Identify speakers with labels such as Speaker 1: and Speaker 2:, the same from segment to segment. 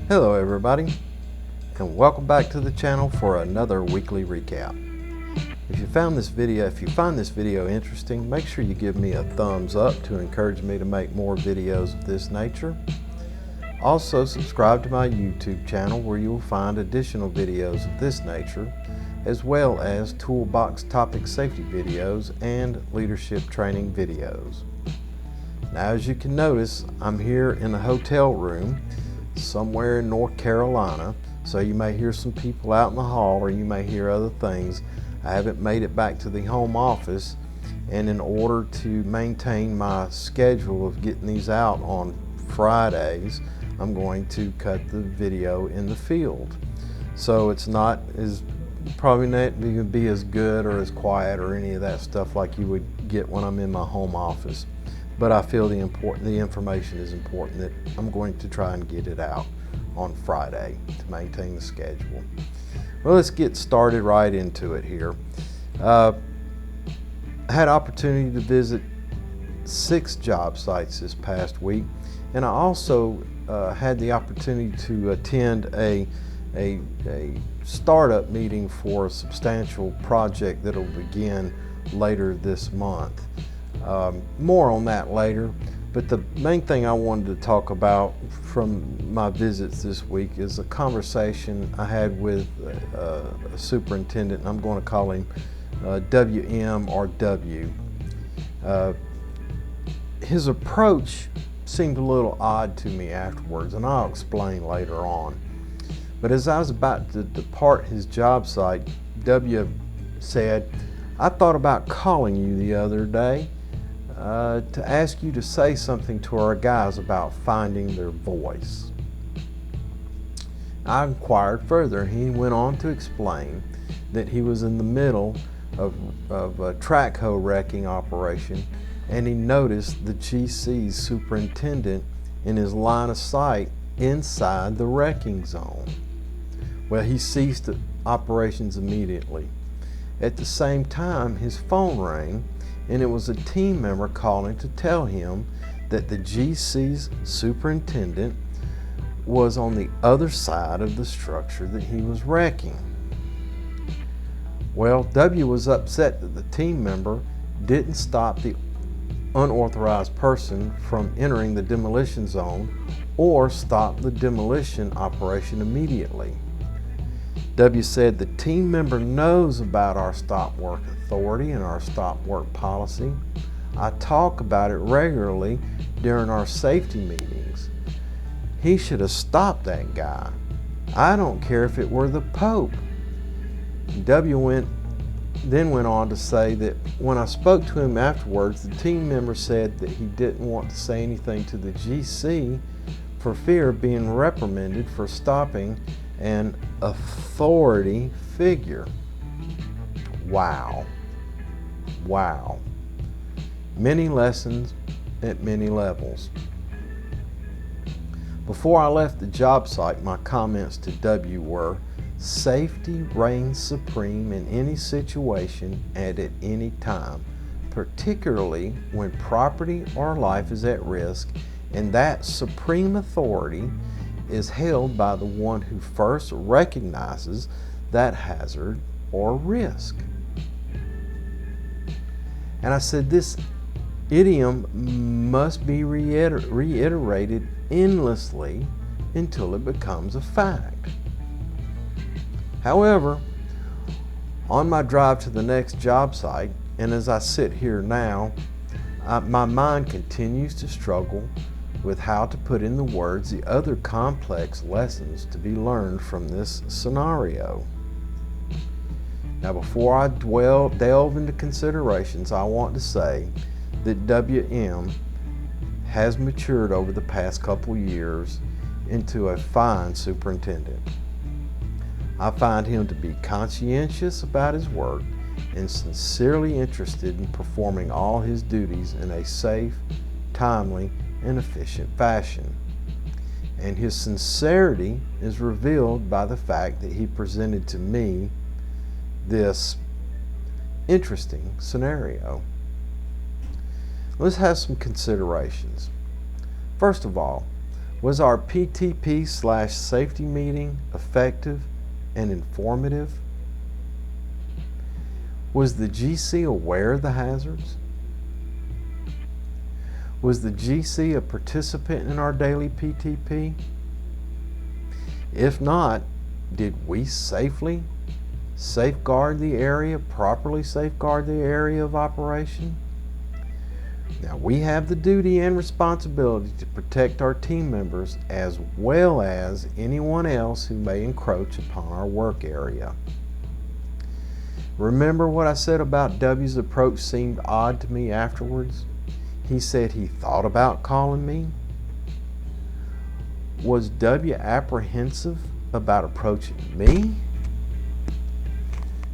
Speaker 1: Hello everybody, and welcome back to the channel for another weekly recap. If you find this video interesting, make sure you give me a thumbs up to encourage me to make more videos of this nature. Also, subscribe to my YouTube channel where you will find additional videos of this nature, as well as toolbox topic safety videos and leadership training videos. Now, as you can notice, I'm here in a hotel room somewhere in North Carolina, so you may hear some people out in the hall or you may hear other things. I haven't made it back to the home office, and in order to maintain my schedule of getting these out on Fridays, I'm going to cut the video in the field. So it's not as probably not going to be as good or as quiet or any of that stuff like you would get when I'm in my home office. But I feel the information is important, that I'm going to try and get it out on Friday to maintain the schedule. Well, let's get started right into it here. I had opportunity to visit 6 job sites this past week, and I also had the opportunity to attend a startup meeting for a substantial project that will begin later this month. More on that later, but the main thing I wanted to talk about from my visits this week is a conversation I had with a superintendent, and I'm going to call him WM or W. His approach seemed a little odd to me afterwards, and I'll explain later on. But as I was about to depart his job site, W said, "I thought about calling you the other day to ask you to say something to our guys about finding their voice." I inquired further. He went on to explain that he was in the middle of a track hoe wrecking operation, and he noticed the GC's superintendent in his line of sight inside the wrecking zone. Well, he ceased operations immediately. At the same time, his phone rang, and it was a team member calling to tell him that the GC's superintendent was on the other side of the structure that he was wrecking. Well, W was upset that the team member didn't stop the unauthorized person from entering the demolition zone or stop the demolition operation immediately. W said the team member knows about our stop work authority and our stop work policy. I talk about it regularly during our safety meetings. He should have stopped that guy. I don't care if it were the Pope. W then went on to say that when I spoke to him afterwards, the team member said that he didn't want to say anything to the GC for fear of being reprimanded for stopping an authority figure. Wow. Wow. Many lessons at many levels. Before I left the job site, my comments to W were, safety reigns supreme in any situation and at any time, particularly when property or life is at risk, and that supreme authority is held by the one who first recognizes that hazard or risk. And I said this idiom must be reiterated endlessly until it becomes a fact. However, on my drive to the next job site, and as I sit here now, my mind continues to struggle with how to put in the words the other complex lessons to be learned from this scenario. Now, before I delve into considerations, I want to say that WM has matured over the past couple years into a fine superintendent. I find him to be conscientious about his work and sincerely interested in performing all his duties in a safe, timely, and efficient fashion. And his sincerity is revealed by the fact that he presented to me this interesting scenario. Let's have some considerations. First of all, Was our PTP/safety meeting effective and informative? Was the GC aware of the hazards? Was the GC a participant in our daily PTP? If not, did we properly safeguard the area of operation? Now, we have the duty and responsibility to protect our team members as well as anyone else who may encroach upon our work area. Remember what I said about W's approach seemed odd to me afterwards? He said he thought about calling me. Was W apprehensive about approaching me?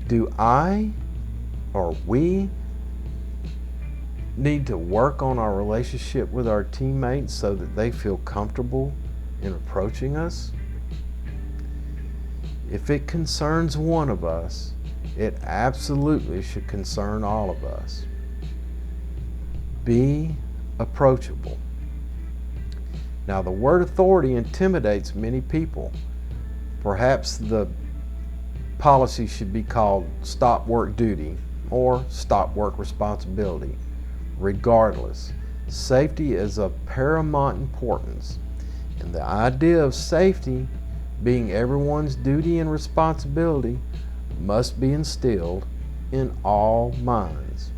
Speaker 1: Do I or we need to work on our relationship with our teammates so that they feel comfortable in approaching us? If it concerns one of us, it absolutely should concern all of us. Be approachable. Now, the word authority intimidates many people. Perhaps the policy should be called stop work duty or stop work responsibility. Regardless, safety is of paramount importance, and the idea of safety being everyone's duty and responsibility must be instilled in all minds.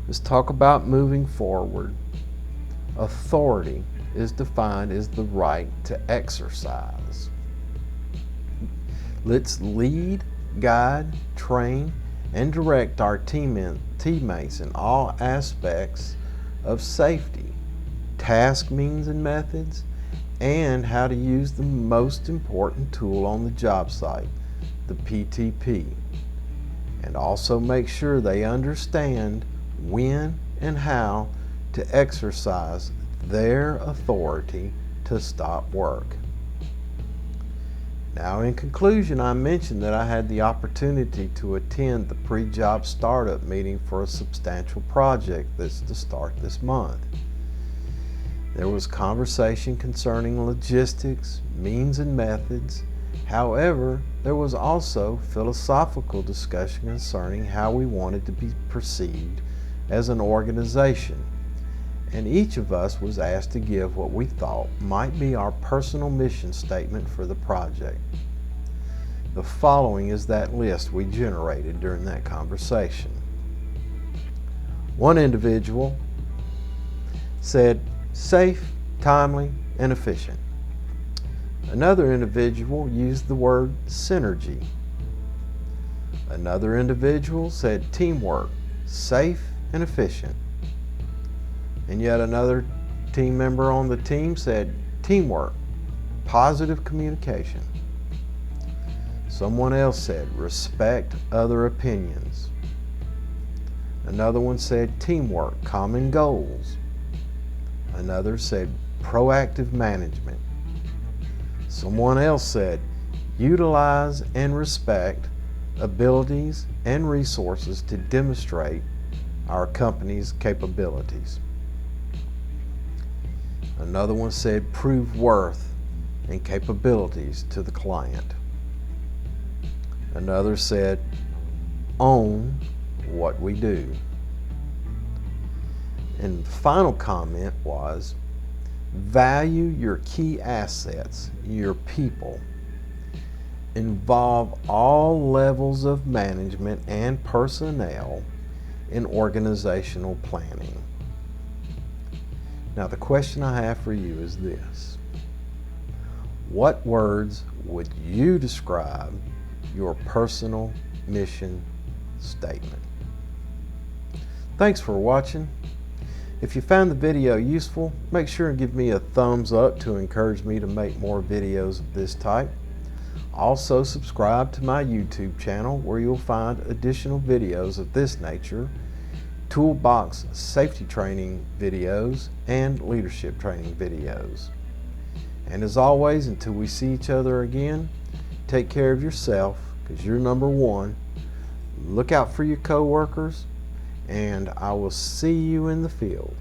Speaker 1: Let's talk about moving forward. Authority is defined as the right to exercise. Let's lead, guide, train, and direct our teammates in all aspects of safety, task, means, and methods, and how to use the most important tool on the job site, the PTP, and also make sure they understand when and how to exercise their authority to stop work. Now, in conclusion, I mentioned that I had the opportunity to attend the pre-job startup meeting for a substantial project that's to start this month. There was conversation concerning logistics, means, and methods. However, there was also philosophical discussion concerning how we wanted to be perceived as an organization, and each of us was asked to give what we thought might be our personal mission statement for the project. The following is that list we generated during that conversation. One individual said safe, timely, and efficient. Another individual used the word synergy. Another individual said teamwork, safe, and efficient. And yet another team member on the team said teamwork, positive communication. Someone else said respect other opinions. Another one said teamwork, common goals. Another said proactive management. Someone else said utilize and respect abilities and resources to demonstrate our company's capabilities. Another one said prove worth and capabilities to the client. Another said own what we do. And the final comment was value your key assets, your people. Involve all levels of management and personnel in organizational planning. Now, the question I have for you is this: what words would you describe your personal mission statement? Thanks for watching. If you found the video useful, make sure and give me a thumbs up to encourage me to make more videos of this type. Also, subscribe to my YouTube channel where you'll find additional videos of this nature, toolbox safety training videos, and leadership training videos. And as always, until we see each other again, take care of yourself because you're number one. Look out for your coworkers, and I will see you in the field.